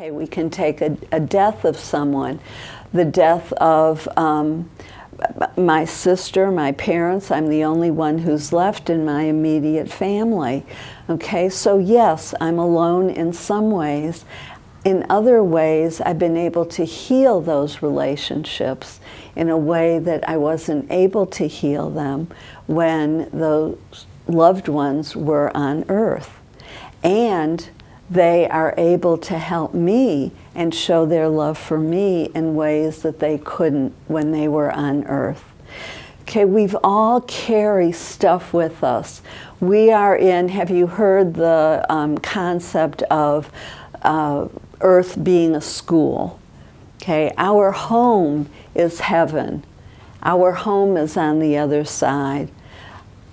Okay, we can take a death of someone, the death of my sister, my parents. I'm the only one who's left in my immediate family. Okay, so yes, I'm alone in some ways. In other ways, I've been able to heal those relationships in a way that I wasn't able to heal them when those loved ones were on earth. And they are able to help me and show their love for me in ways that they couldn't when they were on earth. Okay, we've all carry stuff with us. We are in, have you heard the concept of earth being a school? Okay, our home is heaven. Our home is on the other side.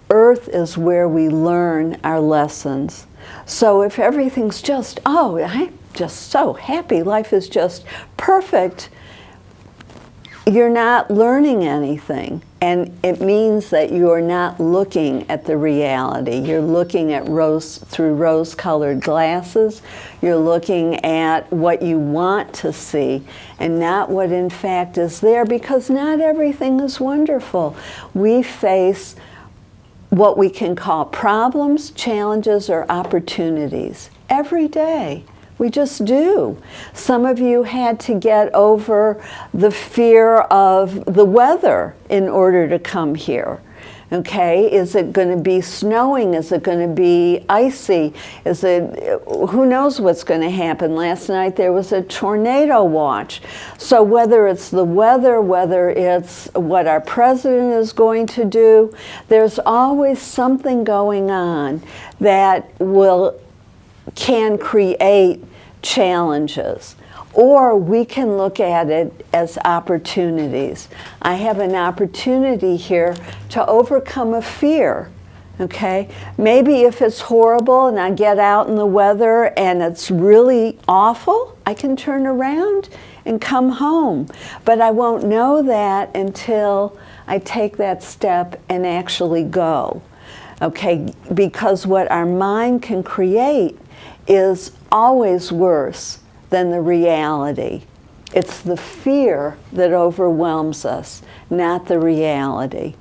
Earth is where we learn our lessons. So if everything's just, oh, I'm just so happy, life is just perfect, you're not learning anything. And it means that you're not looking at the reality. You're looking at through rose-colored glasses. You're looking at what you want to see and not what in fact is there, because not everything is wonderful. We face what we can call problems, challenges, or opportunities every day. We just do. Some of you had to get over the fear of the weather in order to come here. Okay, is it going to be snowing? Is it going to be icy? Who knows what's going to happen? Last night there was a tornado watch. So whether it's the weather, whether it's what our president is going to do, there's always something going on that can create challenges. Or we can look at it as opportunities. I have an opportunity here to overcome a fear, okay? Maybe if it's horrible and I get out in the weather and it's really awful, I can turn around and come home. But I won't know that until I take that step and actually go, okay? Because what our mind can create is always worse than the reality. It's the fear that overwhelms us, not the reality.